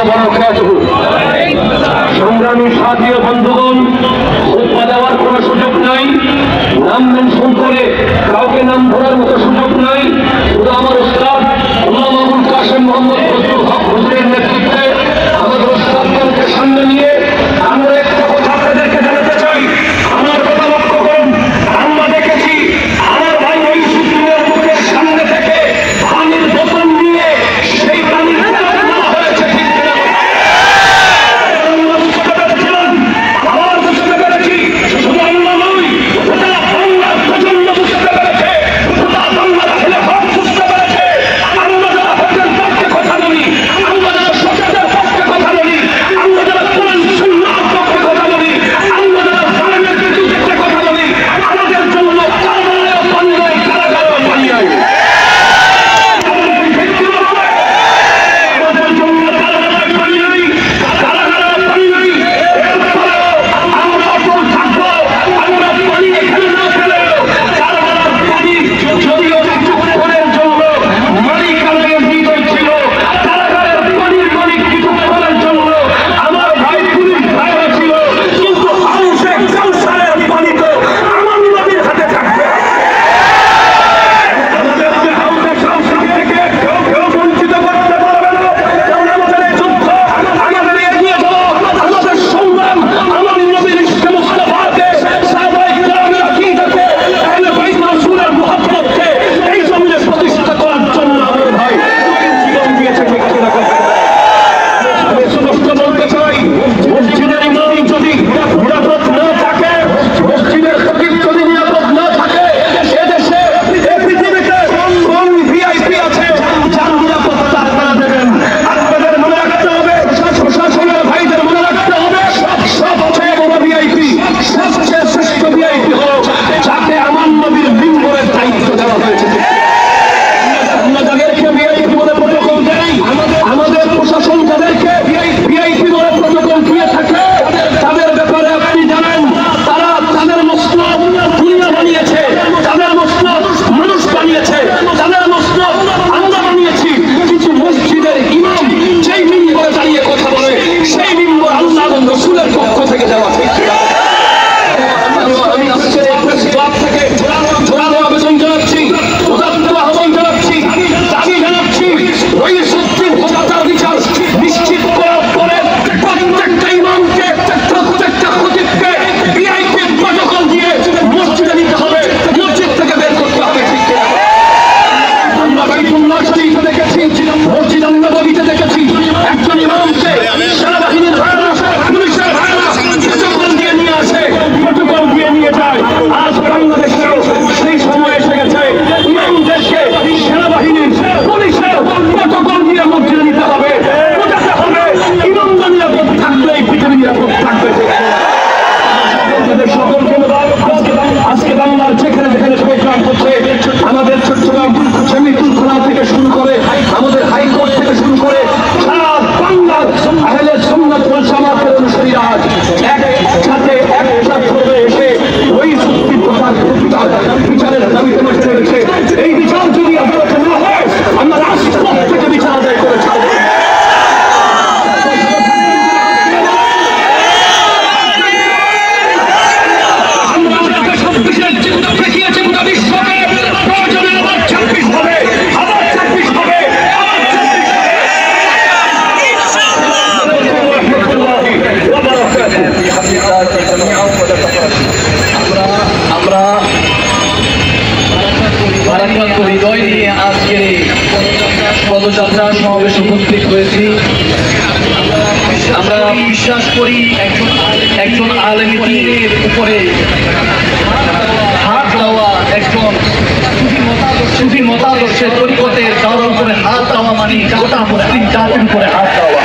ওয়া বারাকাতুহু। সংগ্রামী সাথী ও বন্ধুগণ, খুতবা দেওয়ার কোনো সুযোগ নাই, নাম মেনশন করে কাউকে নাম ধরার মতো সুযোগ নাই। শুধু আমার উস্তাদ গোলাম আবুল কাশেম মোহাম্মদ ফজলুল হক হুজুরের নেতৃত্বে আমাদের উস্তাদগণকে সামনে নিয়ে আমরা একটা কথা আপনাদেরকে জানাতে চাই। আমার কথা লক্ষ্য করুন, আমরা দেখেছি আমার ভাই ওই সুপ্রিমের মুখের সামনে থেকে পানির বোতল নিয়ে সেই পানির নেওয়া হয়েছে, ঠিক কিনা? আবার বুঝতে পেরেছি, শুধু আমরা নই, গোটা বাংলার প্রজন্ম বুঝতে পেরেছে, গোটা বাংলার ছেলে হক বুঝতে পেরেছে। আমরা যারা হকের পক্ষে কথা বলি, আমরা যারা সত্যের পক্ষে কথা বলি, আমরা যারা কোরআন সুন্নাহর পক্ষে কথা বলি, আমরা যারা জালেমের বিরুদ্ধে কথা বলি, আমাদের জন্য কারাগারেও পানিয়ায়, কারাগারেও পানিয়ায়। আমাদের জন্য কারাগারেও পানিয়ায়, কারাগারেও পানিয়ায়। এরপরেও আমরা অটল থাকবো। আমরা পানি এখানে না পেলেও কারাগারের পানি যদিও কিছুক্ষণের জন্য মালিকানায় হৃদয় ছিল, কারাগারের পানির মালিক কিছুক্ষণের জন্য আমার ভাই পুলিশ ভাইরা ছিল, কিন্তু হাউসে কাউসারের পানি তো আমার নবীর হাতে থাকবে। আমাদেরকে হাউসে কাউসার থেকে কেউ বঞ্চিত করতে পারবে না। কারণ আমাদের এই যুদ্ধ, আমাদের এগিয়ে যাওয়া, আমাদের সংগ্রাম আমার নবীর ইশকে মুস্তাফাকে, সাহাবায়ে কিরামের আকীদাকে, আহলে বাইত রাসূলের মুহাব্বতকে এই জমিনে প্রতিষ্ঠা করার জন্য আমার ভাই জীবন দিয়েছে, ঠিক কিনা কথা? আমি স্পষ্ট বলতে চাই, মসজিদের ইমাম যদি নিরাপদ না থাকে, মসজিদের খতিব যদি নিরাপদ না থাকে, এদেশে এই পৃথিবীতে কোন ভিআইপি আছে যার নিরাপত্তা আপনারা দেবেন? আপনাদের মনে রাখতে হবে, প্রশাসনের ভাইদের মনে রাখতে হবে, সবচেয়ে বড় ভিআইপি, সবচেয়ে শ্রেষ্ঠ ভিআইপি হলো যাকে আমার নবীর মিম্বরের দায়িত্ব দেওয়া হয়েছে। আমরা যাদেরকে ভিআইপি বলে প্রটোকল দেই, আমাদের প্রশাসন যাদেরকে ভিআইপি বলে প্রটোকল দিয়ে থাকে, তাদের ব্যাপারে আপনি জানেন, তারা তাদের মসনদ দুনিয়া বানিয়েছে, তাদের মসনদ মানুষ বানিয়েছে, তাদের মসনদ আমরা বানিয়েছি। কিছু মসজিদের ইমাম যেই মিম্বরে দাঁড়িয়ে কথা বলে, সেই মিম্বর আল্লাহ এবং রাসূলের পক্ষ থেকে দেওয়া, ঠিক কিনা? আমি আজকের এই প্রেস ক্লাব থেকে জোরালো আবেদন জানাচ্ছি, উদাত্ত আহ্বান জানাচ্ছি, দাবি জানাচ্ছি, ওই সত্যির হত্যার বিচার নিশ্চিত করার পরে প্রত্যেকটা ইমামকে, প্রত্যেকটা খতিবকে ভিআইপি প্রটোকল দিয়ে মসজিদে নিতে হবে, মসজিদ থেকে বের করতে হবে, ঠিক কিনা? আমরা বাইতুল্লাহ শরীফে দেখেছি, মসজিদ নববীতে দেখেছি, একজন ইমামকে সেনাবাহিনীর ভাইরা, পুলিশের ভাইরা প্রটোকল দিয়ে নিয়ে আসে, প্রটোকল দিয়ে নিয়ে যায়। আজ বাংলাদেশেও সেই সময় এসে গেছে, ইমামদেরকে সেনাবাহিনীর, পুলিশের প্রটোকল দিয়ে মসজিদে নিতে হবে, বোঝাতে হবে ইমামরা নিরাপদ থাকলে এই পৃথিবী নিরাপদ থাকবে। সকলকে আজকে বাংলার যেখানে যেখানে প্রোগ্রাম হচ্ছে, আমাদের চট্টগ্রাম জমিতুল খোলা থেকে শুরু করে, আমাদের হাইকোর্ট থেকে শুরু করে সারা বাংলার আহলে সুন্নাত ওয়াল জামাতের অনুসারীরা আজ একসাথে একসাথে এসে ওই চুক্তির বিচারের দাবিতে বসে রয়েছে। এই বিচার যদি আদালতে না হয়, আমরা রাষ্ট্রপতি থেকে বিচার আদায় করে ছাড়ব। আমরা ভারাক্রান্ত হৃদয় নিয়ে আজকের এই পদযাত্রা সমাবেশ উপস্থিত হয়েছি। আমরা বিশ্বাস করি একজন আলেম দ্বীনের উপরে হাত দেওয়া, একজন সুফি মতাদর্শের তরিকতের কারোর উপরে হাত দেওয়া মানে গোটা মুসলিম জাতির উপরে হাত দেওয়া।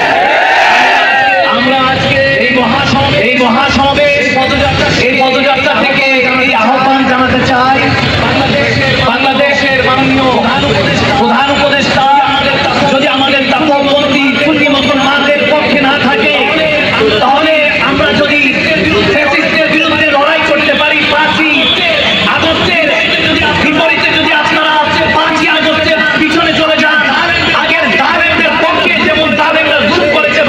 আমরা আজকে এই মহাসমাবেশ এই পদযাত্রা থেকে এই আহ্বান জানাতে চাই, বাংলাদেশের মাননীয় প্রধান উপদেষ্টা যদি আমাদের তাকওয়াপন্থী সুন্নি মুসলমানদের পক্ষে না থাকে, তাহলে আমরা যদি ফ্যাসিস্টের বিরুদ্ধে লড়াই করতে পারি, 5ই আগস্টের বিপরীতে যদি আপনারা 5ই আগস্টের পিছনে চলে যান, আগের জালেমদের পক্ষে যেমন জালেমরা জুলুম করেছে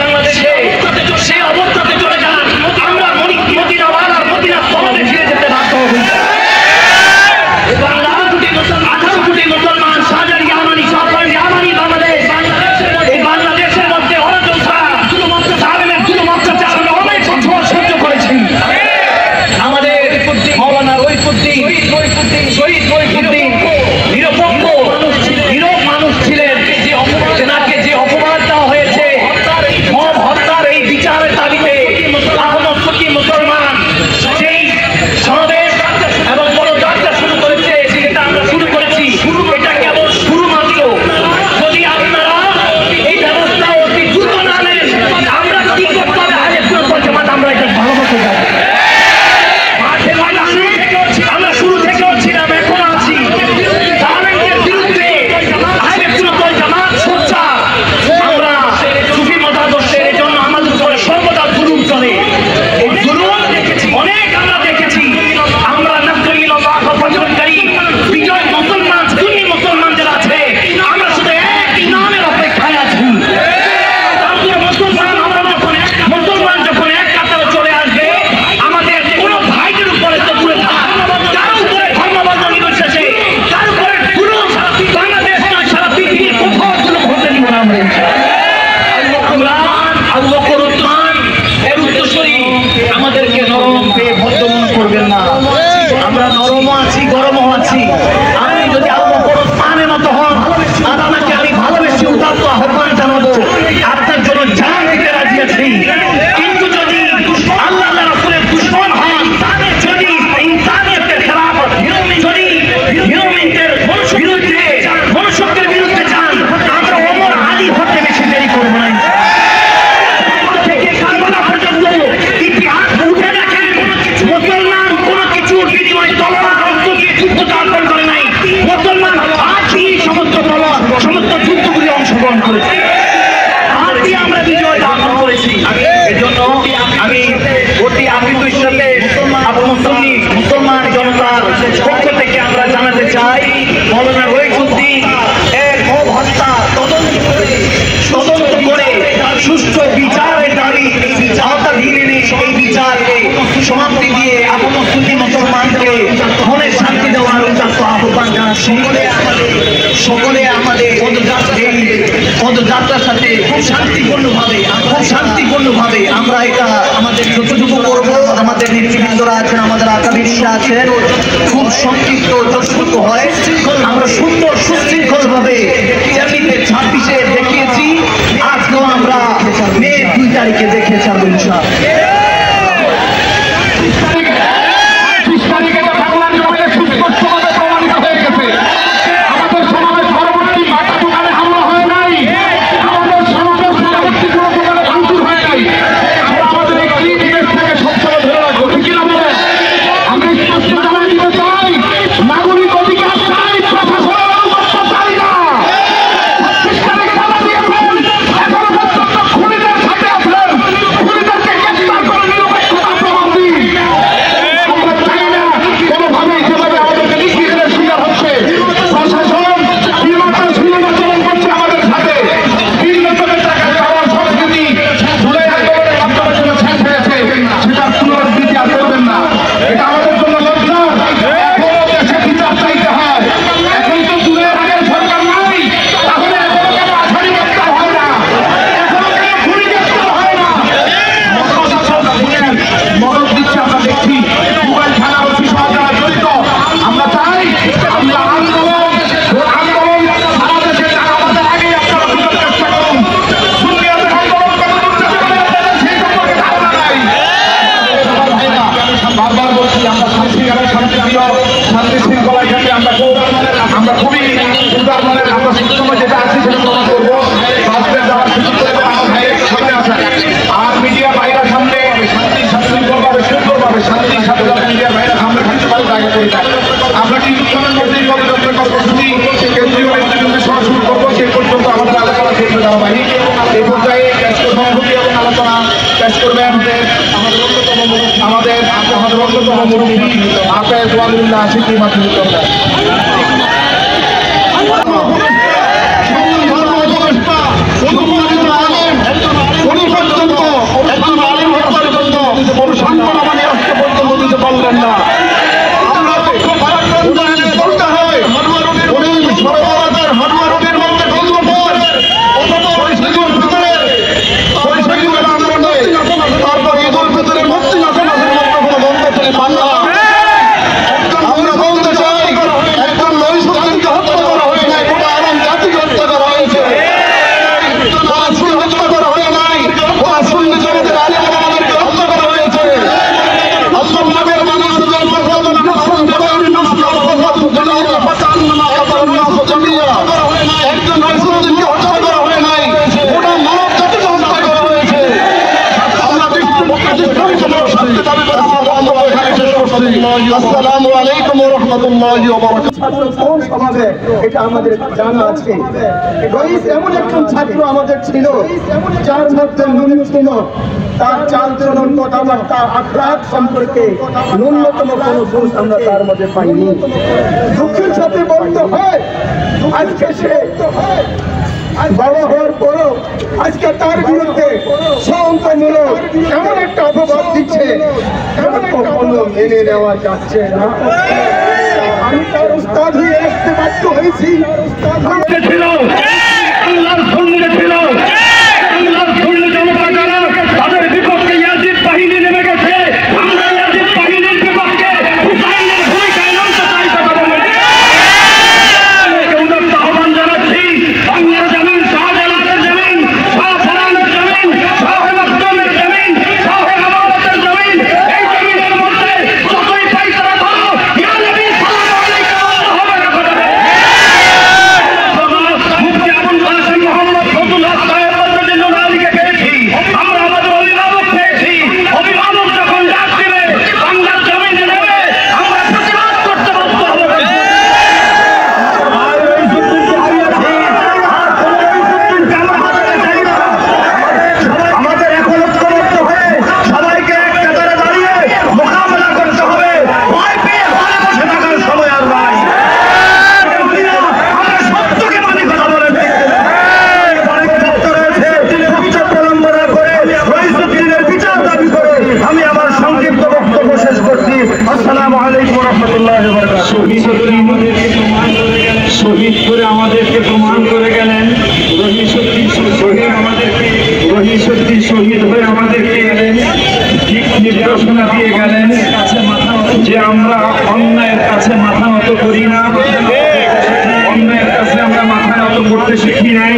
আপনি যদি আরো বড় স্থানের মতো হন, আপনাকে আমি ভালোবেসে উদাত্ত আহ্বান জানাবো, আপনার জন্য জান দিতে রাজি আছি। কিন্তু যদি আল্লাহ রাসূলের দুশমন হন, যদি ইনসানিয়তের খেলাফ, যদি হিউম্যানিটির বিরুদ্ধে, মনুষ্যত্বের বিরুদ্ধে যান, আমরা ওমর আলী হতে বেশি দেরি করব না। থেকে কারবালা পর্যন্ত ইতিহাস উঠে দেখেন, মুসলমান কোন কিছুর বিনিময়ে তলোয়ার রক্ত দিয়ে যুদ্ধ অর্জন করে নাই। মুসলমান হাতি সমস্ত তলোয়ার, সমস্ত যুদ্ধগুলি অংশগ্রহণ করেছে, হাতি আমরা বিজয় অর্জন করেছি। এজন্য আমি অতি আবৃত হিসেবে মুসলমান জনতার পক্ষ থেকে আমরা জানাতে চাই, মৌলানা রইসুদ্দিন এর মব হত্যা তদন্ত করে সুষ্ঠু বিচারের দাবি আওতাধীন এই বিচারকে সমাপ্তি দিয়ে আপন সুন্নি মুসলমানকে মনের শান্তি দেওয়ার উদাত্ত আহ্বান জানাচ্ছি। সকলে আমাদের পদযাত্রার সাথে খুব শান্তিপূর্ণভাবে আমরা এটা আমাদের যতটুকু করবো, আমাদের নেতৃবৃন্দরা আছেন, আমাদের আকাবিরিরা আছেন, খুব সংক্ষিপ্ত যতটুকু হয় আমরা সুন্দর সুশৃঙ্খলভাবে 26-এ দেখিয়েছি, আজকেও আমরা মে 2 তারিখে দেখে ছাড়বো ইনশাআল্লাহ। আমরা কিছুক্ষণের মধ্যেই পদযাত্রা কর্মসূচি কেন্দ্রীয় নেতৃবৃন্দে সরাসরি করবো, সেই পর্যন্ত আমাদের আলোচনা শেষ হয়ে যাওয়া বাহিনী এই পর্যায়ে সভাপতি এবং আলোচনা পেশ করবেন আমাদের অন্যতম মুরব্বী আফেজ ওয়ালিউল্লাহ আশিকি মাহমুদ। আসসালামু আলাইকুম ওয়া রাহমাতুল্লাহি ওয়া বারাকাতুহু। কোন সমাজে এটা আমাদের জানা আছে। রইস এমন একজন ছাত্র আমাদের ছিল যার মধ্যে ন্যূনতম ছিল তার চালচলন, কথাবার্তা, আখলাক সম্পর্কে ন্যূনতম কোনো দোষ আমরা তার মধ্যে পাইনি। দুঃখের সাথে বলতে হয় আজকে সে বাবা হওয়ার পরও আজকে তার বিরুদ্ধে সহমূলক এমন একটা অপবাদ দিচ্ছে কখনো মেনে নেওয়া যাচ্ছে না। আমি তার উস্তাদ হয়ে আসতে বাধ্য হয়েছি। তাদের বিপক্ষে ইয়াজিদ বাহিনী নেমে গেছে। আমরা ইয়াজিদ বাহিনীর বিপক্ষে হুসাইনের ভূমিকায় লড়তে চাই। আমরা অন্যায়ের কাছে মাথা নত করি না, অন্যায়ের কাছে আমরা মাথা নত করতে শিখি নাই,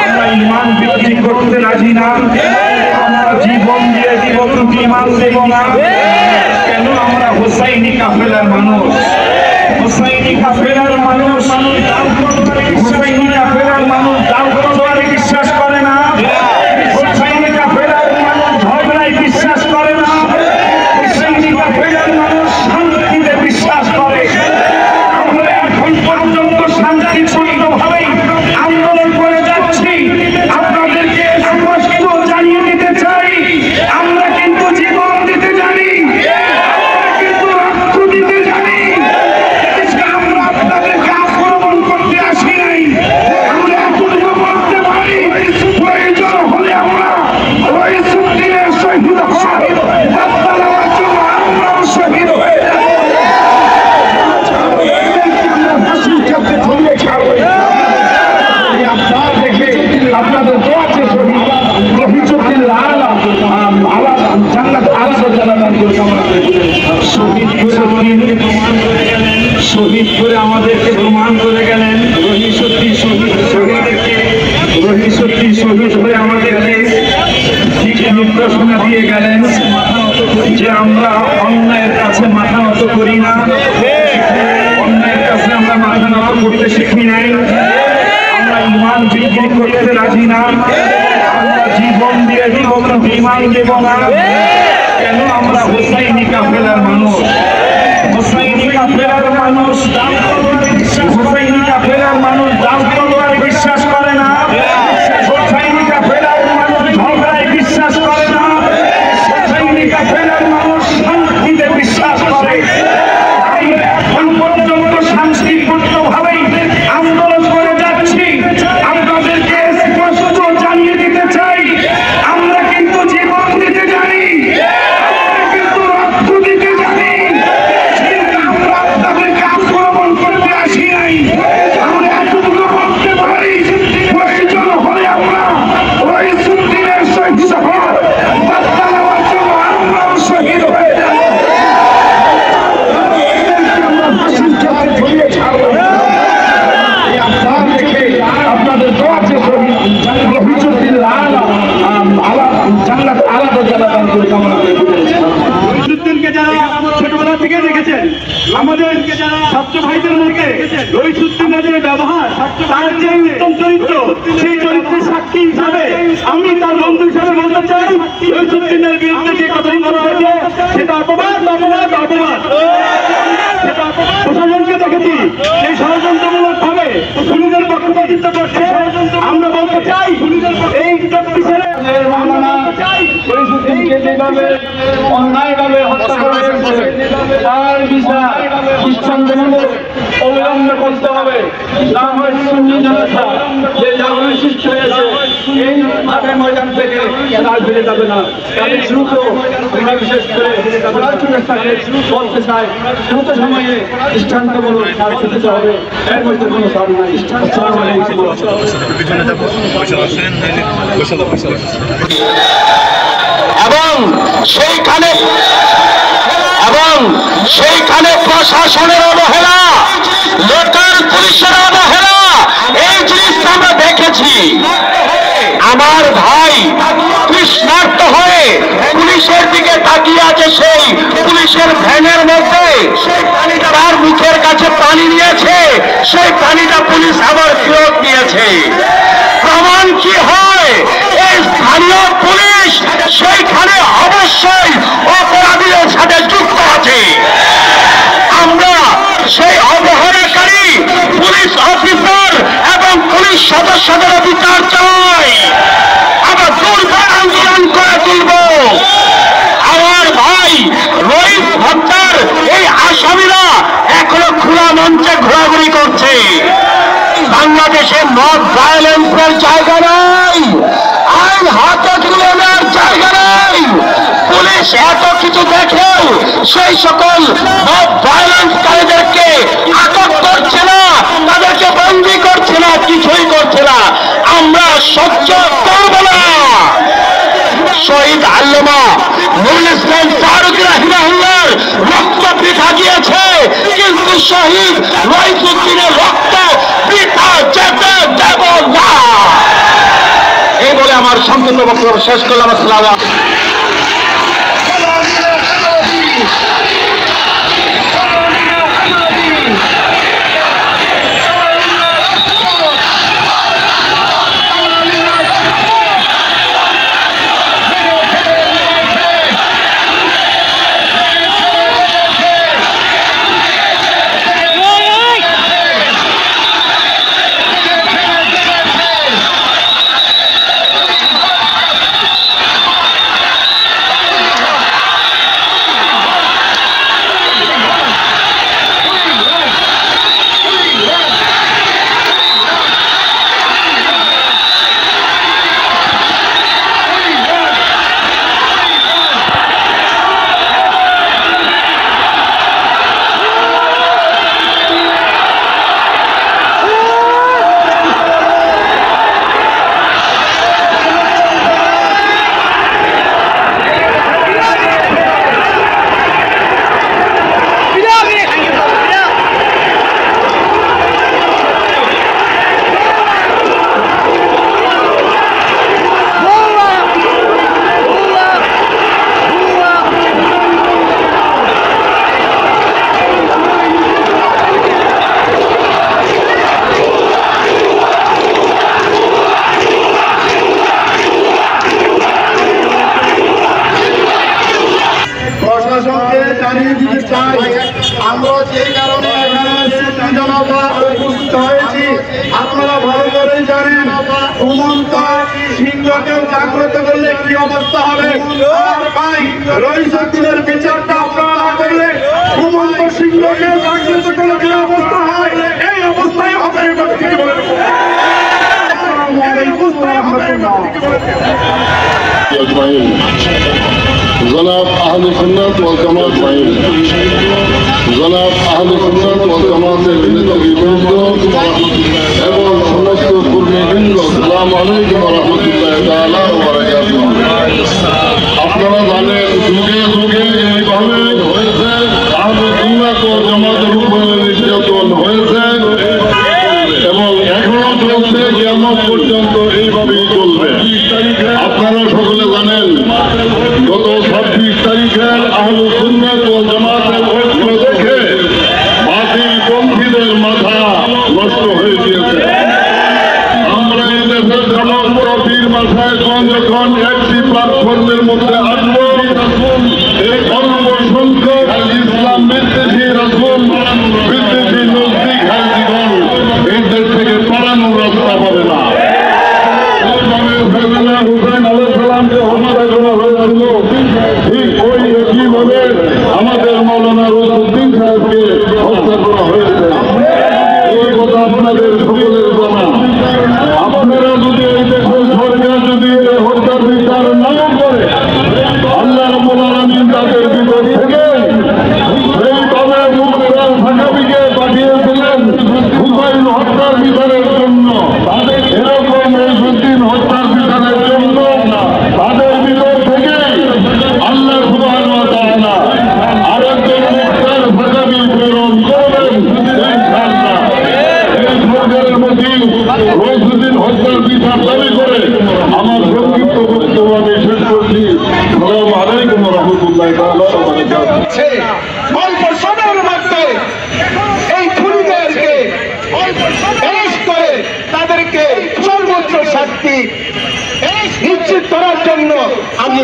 আমরা ইমান বিক্রি করতে রাজি না, আমরা জীবন দিয়ে দিব কিন্তু ইমান দেব না। কেন? আমরা হুসাইনি কাফেলার মানুষ, হুসাইনি কাফেলার মানুষ, হুসাইনি কাফেলার মানুষ দাও তলোয়ারে বিশ্বাস করে না, হুসাইনি কাফেলার মানুষ ঝগড়ায় বিশ্বাস করে না, হুসাইনি কাফেলার মানুষ শান্তিতে বিশ্বাস করে। আমরা এখন পর্যন্ত শান্তিপূর্ণভাবেই আন্দোলন করে যাচ্ছি। আপনাদেরকে স্পষ্ট জানিয়ে দিতে চাই, আমরা কিন্তু জীবন দিতে জানি, আমরা কিন্তু রক্ত দিতে জানি। আমরা আপনাদেরকে আক্রমণ করতে আসি নাই। আমরা এতটুকু বলতে পারি, প্রয়োজন হলে আমরা রইসুদ্দিনের শহীদ নেওয়ার জন্য আমরাও শহীদ হয়ে যাব। আপনাদের দোয়াতে শহীদ রফিকুদ্দিন আলা আলাদা জান্নাত আলাদা জানান করে কামনা করি। শহীদ করে আমাদেরকে প্রমাণ করে গেলেন, রহিসুদ্দিন শহীদ হয়ে আমাদেরকে ঠিক নির্দেশনা দিয়ে গেলেন যে আমরা অন্যায়ের কাছে মাথা নত করি না, অন্যায়ের কাছে আমরা মাথা নত করতে শিখি নাই, আমরা ইমান বিক্রি করতে রাজি না, আমরা জীবন দিয়ে দিব কিন্তু ইমান দেব না। কেন? আমরা হুসাইনি কাফেলার মানুষ, হুসাইনি কাফেলার মানুষ, হুসাইনি কাফেলার মানুষ দাও তলোয়ারে বিশ্বাস করে না, হুসাইনি কাফেলার মানুষ ঝগড়ায় বিশ্বাস করে না, হুসাইনি কাফেলার মানুষ শান্তিতে বিশ্বাস করে। আমরা এখন পর্যন্ত শান্তিপূর্ণভাবেই আন্দোলন করে যাচ্ছি। আপনাদেরকে স্পষ্ট জানিয়ে দিতে চাই, আমরা কিন্তু জীবন দিতে জানি, আমরা কিন্তু রক্ত দিতে জানি, কিন্তু আমরা আপনাদেরকে আক্রমণ করতে আসি নাই। আমরা এতটুকু বলতে পারি, প্রয়োজন হলে আমরা রইসুদ্দিনের শহীদ নেওয়ার জন্য আমরাও শহীদ হয়ে যাব। আপনাদের দোয়াতে শহীদ রফিকুদ্দিন আলা জান্নাত আলাদা জানান করে কামনা করি। রহিসুদ্দিনকে যারা ছোটবেলা থেকে দেখেছেন, আমাদের ছাত্র ভাইদের মধ্যে রহিসুদ্দিনের যে ব্যবহার, তার যে উত্তম চরিত্র, সেই চরিত্রের সাক্ষী হিসাবে আমি তার বন্ধু হিসাবে বলতে চাই, রহিসুদ্দিনের বিরুদ্ধে যে কথাই বলা হয়েছে সেটা অপবাদ, অপবাদ, অপবাদ। প্রশাসনকে দেখেছি এই ষড়যন্ত্রমূলক ভাবে খুনিদের পক্ষপাতিত্ব করছে। আমরা বলতে চাই, এই রহিসুদ্দিনকে যেভাবে অন্যায়ভাবে হত্যা করা হয়েছে তার বিচার দৃষ্টান্তমূলক অবিলম্বে করতে হবে। না হয় সুন্নি জনতা যে জাগরণ সৃষ্টি হয়েছে এই মাঠের ময়দান থেকে তার ফিরে যাবে না। তাদের দ্রুত আমরা বিশেষ করে বলতে চাই, দ্রুত সময়ে দৃষ্টান্তমূলক কাজ করতে হবে, এর মধ্যে কোনো সার নাই। আসসালামু আলাইকুম। সেইখানে প্রশাসনের অবহেলা, লোকাল পুলিশের অবহেলা, এই জিনিসটা আমরা দেখেছি। আমার ভাই তৃষ্ণার্ত হয়ে পুলিশের দিকে তাকিয়ে আছে, সেই পুলিশের ভ্যানের মধ্যে তার মুখের কাছে পানি নিয়েছে, সেই পানিটা পুলিশ আবার ফেরত নিয়েছে। প্রমাণ কি হয়? এই স্থানীয় পুলিশ সেইখানে অবশ্যই অপরাধীদের সাথে যুক্ত আছে। আমরা সেই অবহেলাকারী পুলিশ অফিসার এবং পুলিশ সদস্যদের বিচার চাই। আমরা দুর্বার আন্দোলন করে তুলব। আমার ভাই রইস হত্যার এই আসামিরা এখনো খোলা মঞ্চে ঘোরাঘুরি করছে। বাংলাদেশে নট ভায়োলেন্সের জায়গা নাই, আইন হাতে তুলে নেওয়ার জায়গা নাই। পুলিশ এত কিছু দেখেও সেই সকল নট ভায়োলেন্সকারীদেরকে আটক করছে না, তাদেরকে বন্দী করছে না, কিছুই করছে না। আমরা সহ্য করব না। শহীদ আল্লামা নুরুল ইসলাম ফারুকী রাহিমাহুল্লাহর রক্ত সংক্ষিপ্ত বক্তব্য শেষ করলাম। আসসালামু আলাইকুম। প্রশাসনকে জানিয়ে দিতে চাই, আমরা যে কারণে এখানে জনতা উপস্থিত হয়েছি আপনারা ভালো করে জানেন। ঘুমন্ত সিংহকে জাগ্রত করলে কি অবস্থা হবে? রইসুদ্দিনের বিচারটা আপনারা না করলে ঘুমন্ত সিংহকে জাগ্রত করলে কি অবস্থা হয়? এই অবস্থায় হবে। জনাব আহলে সুন্নাত ওয়াল জামাত আজমাইন, জনাব আহলে সুন্নাত ওয়াল জামাতের নেতৃবৃন্দ এবং সমস্ত কর্মীবৃন্দ, আসসালামু আলাইকুম ওয়া রাহমাতুল্লাহি তাআলা ওয়া বারাকাতুহু। আপনারা জানেন যুগে যুগে এইভাবে হয়েছে, আহলে সুন্নাত ওয়াল জামাতের উপরে নির্যাতন হয়েছে এবং এখনো চলছে, কিয়ামত পর্যন্ত এইভাবেই চলবে। আপনারা সকলে জানেন গত 26 তারিখের আহলে সুন্নাত ওয়াল জামাতের ঐক্য দেখে বাতিল পন্থীদের মাথা নষ্ট হয়ে গিয়েছে। আমরা এই দেশের সমস্ত পীর মাথায় যখন একটি প্ল্যাটফর্মের মধ্যে আসবো, এই অল্প সংখ্যক ইসলাম বিদ্বেষী রাসূল বিদ্বেষী নজদিক হাজিগণ এই দেশ থেকে পালানোর রাস্তা পাবে না। হুসেন আলাইহিস সালামকে হত্যা করা হয়েছিল, ঠিক ওই একইভাবে আমাদের মাওলানা রইসুদ্দিন সাহেবকে হত্যা করা হয়েছে। এই কথা আপনাদের সকলের জানা। আপনারা যদি এই দেশের সরকার যদি এই হত্যার বিচার না করে, আল্লাহ রাব্বুল আলামিন তাদের ভিতর থেকে সেইভাবে মুখতার সাহাবীকে পাঠিয়েছিলেন হুসাইন হত্যার বিচারের জন্য, এরকম রইসুদ্দিন হত্যার বিচারের জন্য তাদের ভিতর থেকে আল্লাহ সুবহানাহু ওয়া তাআলা আরেকজন মুখতার সাহাবী প্রেরণ করবেন ইনশাআল্লাহ। এই সরকারের মধ্যে রইসুদ্দিন হত্যার বিচার দাবি করে আমার সংক্ষিপ্ত বক্তব্য আমি শেষ করছি। আসসালামু আলাইকুম ওয়া রাহমাতুল্লাহি তাআলা ওয়া বারাকাতুহু। অল্প সময়ের মধ্যে এই খুনিদেরকে অ্যারেস্ট করে তাদেরকে সর্বোচ্চ শাস্তি নিশ্চিত করার জন্য আমি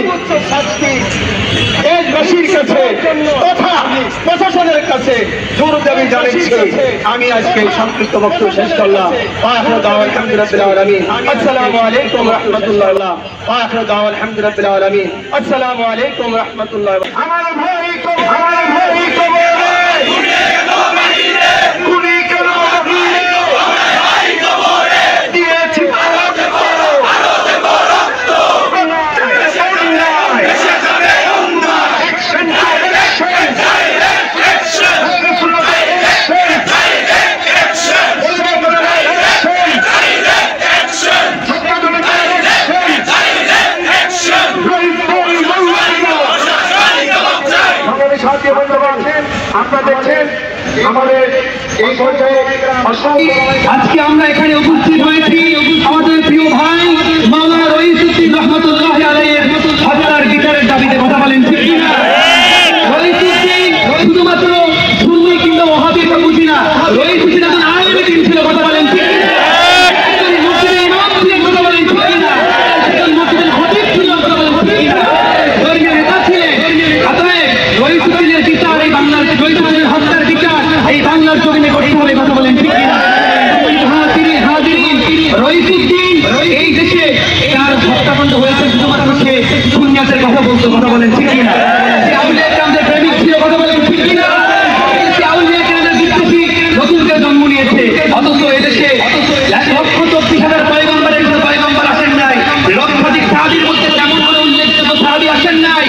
দেশবাসীর কাছে তথা প্রশাসনের কাছে জোর দাবি জানিয়েছি। আমি আজকে সংক্ষিপ্ত বক্তব্য শেষ করলাম। আসসালামু আলাইকুম ওয়া রাহমাতুল্লাহ। আসসালামু আলাইকুম ওয়া রাহমাতুল্লাহ। আমার ভাই আপনারা দেখছেন আমাদের এই পর্যায়ে আজকে আমরা এখানে উপস্থিত হয়েছি আমাদের প্রিয় ভাই মাওলানা রইসুদ্দিন রহমতুল্লাহ আলাইহির হত্যার বিচারের দাবিতে। কথা বলেন ঠিক কিনা? রইসুদ্দিন শুধুমাত্র সুন্নি কিংবা ওয়াহাবি বুঝি না, রইসুদ্দিন একজন আলেম দিন ছিল। কথা বলেন ঠিক কিনা? একজন মসজিদের ইমাম ছিলেন। কথা বলেন ঠিক কিনা? একজন মসজিদের খতিব ছিলেন। কথা বলেন ঠিক কিনা? ধর্মীয় নেতা ছিলেন। অতএব রইসুদ্দিনের বিচার, এই বাংলার রইসুদ্দিনের হত্যার বিচার এই বাংলার জমিনে করতে হবে। কথা বলেন ঠিক কিনা? রইসুদ্দিন এই দেশে তার হত্যাকাণ্ড হয়েছে শুধুমাত্র সে সুন্নিয়াতের কথা বলতো। কথা বলেন ঠিক কিনা? সে আউলিয়া কেরামদের প্রেমিক ছিল। কথা বলেন ঠিক কিনা? সে আউলিয়া কেরামদের বিদ্বেষী নতুনকে জন্ম নিয়েছে। অথচ এদেশে 1,34,000 পয়গম্বরের কোনো পয়গম্বর আসেন নাই। লক্ষাধিক সাহাবীর মধ্যে তেমন কোনো উল্লেখযোগ্য সাহাবী আসেন নাই।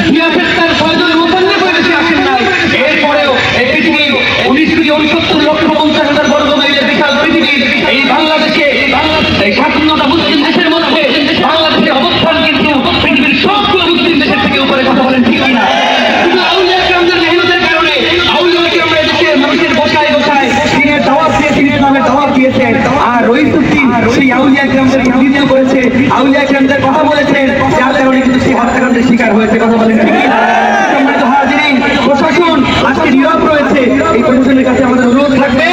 ইতিহাসের তার প্রয়োজন মোতান্নে করে দেশে আসেন নাই। এরপরেও এই পৃথিবী 19,69,50,000 বর্গ মাইলের বিশাল পৃথিবীর এই বাংলাদেশে এই স্বাধীনতা মুসলিম দেশের মধ্যে বাংলাদেশের অবস্থান কিন্তু পৃথিবীর সবগুলো মুসলিম দেশের থেকে উপরে। কথা বলেন ঠিক কিনা? শুধু আউলিয়া কেরামদের মেহনতের কারণে আউলিয়া কেরাম দেশের মানুষের বসায় বসায় দিনের দাওয়াত দিয়েছে, ইসলামের দাওয়াত দিয়েছে। আর রইসুদ্দিন সেই আউলিয়া কেরামদের ভিডিও করেছে, আউলিয়া কেরামদের কথা বলেছেন, যার কারণে কিন্তু সেই হত্যাকাণ্ডের শিকার হয়েছে। কথা বলেন ঠিক কিনা? সম্মানিত হাজিরিন, প্রশাসন আজকে নীরব রয়েছে। এই প্রশাসনের কাছে আমাদের অনুরোধ থাকবে,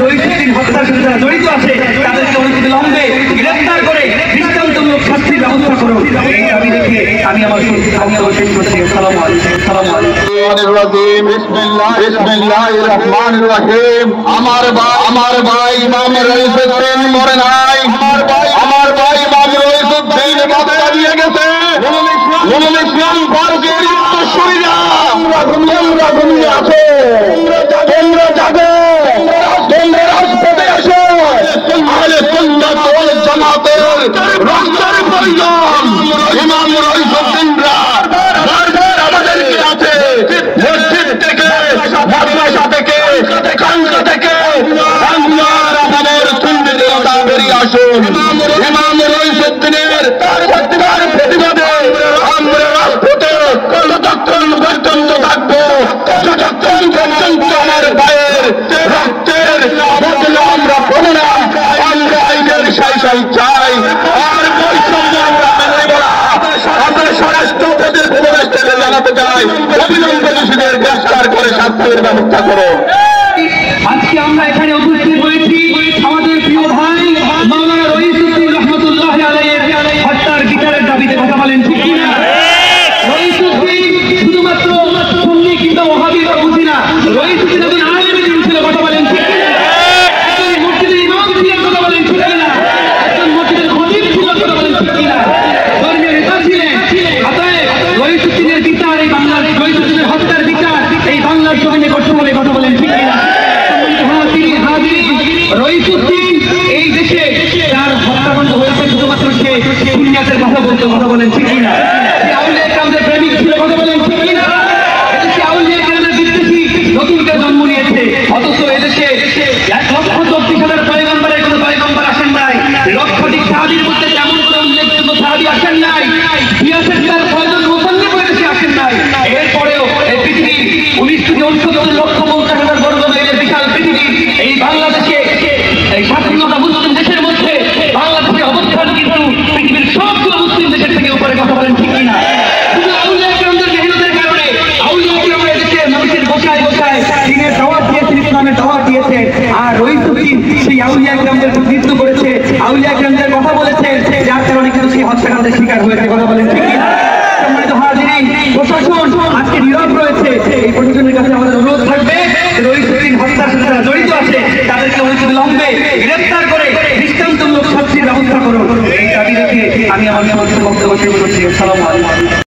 রইসুদ্দিন হত্যার সাথে যারা জড়িত আছে তাদেরকে অনতিবিলম্বে গ্রেফতার করে দৃষ্টান্তমূলক শাস্তির ব্যবস্থা করুন। এই দাবি রেখে আমি আমার বক্তব্য শেষ করছি। আসসালামু আলাইকুম। আমার ভাই ইমাম রইসুদ্দিন মরে নাই। আমার ভাই ইমাম রইসুদ্দিন বার্তা দিয়ে গেছে, নুরুল ইসলাম ফারুকের উত্তরসূরিরা তোমরা ঘুমিয়ে আছো, তোমরা যাবে, তোমরা রাজপথে আসো। আহলে সুন্নাত ওয়াল জামাতের রাস্তার পরিজন ইমাম রইসুদ্দিনরা বারবার আমাদেরকে আছে মসজিদ থেকে, মাদ্রাসা থেকে, খানকা থেকে বাংলার আমাদের সুন্নি দেবতা বেরিয়ে আসুন। ইমাম রইসুদ্দিনের হত্যার প্রতিবাদে আমরা রাজপথে যতক্ষণ পর্যন্ত থাকবো, যতক্ষণ পর্যন্ত আমার ভাইয়ের রক্তের বদলে আমরা পাবো না। আমরা আইনের শাসন চাই, আর বৈষম্য আমরা মেনে নেব না। আমরা স্বরাষ্ট্র উপদেষ্টা জানাতে চাই, অবিলম্বে দোষীদের গ্রেফতার করে শাস্তির ব্যবস্থা করো। আজকে আমরা এখানে উপস্থিত হয়েছি আমাদের প্রিয় ভাই মাওলানা রইসুদ্দিন রহমতুল্লাহ আলাইহির হত্যার বিচারের দাবিতে। কথা বলেন ঠিক কিনা? রইসুদ্দিন শুধুমাত্র সুন্নি কিংবা ওয়াহাবি বুঝি না, রইসুদ্দিন একজন আলেম দিন ছিল। কথা বলেন ঠিক কিনা? একজন মসজিদের ইমাম ছিলেন। কথা বলেন ঠিক কিনা? একজন মসজিদের খতিব ছিলেন। কথা বলেন ঠিক কিনা? ধর্মীয় নেতা ছিলেন। অতএব রইসুদ্দিনের বিচার, এই বাংলার রইসুদ্দিনের হত্যার বিচার এই বাংলার জমিনে করতে হবে। কথা বলেন ঠিক কিনা? রইসুদ্দিন এই দেশে যার হত্যাকাণ্ড হয়েছে শুধুমাত্র সে সুন্নিয়াতের কথা বলতো। কথা বলেন ঠিক কিনা? সে আউলিয়া কেরামদের প্রেমিক ছিল। কথা বলেন ঠিক কিনা? এদেশে আউলিয়া কেরামদের বিদ্বেষী নতুনকে জন্ম নিয়েছে। অথচ এদেশে 1,34,000 পয়গম্বরের কোনো পয়গম্বর আসেন নাই। লক্ষাধিক সাহাবীর মধ্যে তেমন কোনো উল্লেখযোগ্য সাহাবী আসেন নাই। ইতিহাসের তার প্রয়োজন মোতান্নে করে দেশে আসেন নাই। এরপরেও এই পৃথিবীর 19,69,50,000 বর্গ মাইলের বিশাল পৃথিবীর এই বাংলাদেশে এই স্বাধীনতা মুসলিম দেশের মধ্যে বাংলাদেশের অবস্থান কিন্তু পৃথিবীর সবগুলো মুসলিম দেশের থেকে উপরে। কথা বলেন ঠিক কিনা? শুধু আউলিয়া কেরামদের মেহনতের কারণে আউলিয়া কেরাম দেশের মানুষের বসায় বসায় দিনের দাওয়াত দিয়েছে, ইসলামের দাওয়াত দিয়েছে। আর রইসুদ্দিন সেই আউলিয়া কেরামদের প্রতিনিধিত্ব করেছে, আউলিয়া কেরামদের কথা বলেছে, যার কারণে কিন্তু সেই হত্যাকাণ্ডের শিকার হয়েছে। কথা বলেন ঠিক কিনা? সম্মানিত হাজিরিন, প্রশাসন আজকে নীরব রয়েছে। এই প্রশাসনের কাছে আমাদের অনুরোধ থাকবে, রইসুদ্দিন হত্যার সাথে যারা জড়িত আছে তাদেরকে অনতিবিলম্বে গ্রেফতার করে দৃষ্টান্তমূলক শাস্তির ব্যবস্থা করুন। এই দাবি রেখে আমি আমার বক্তব্য শেষ করছি। আসসালামু আলাইকুম।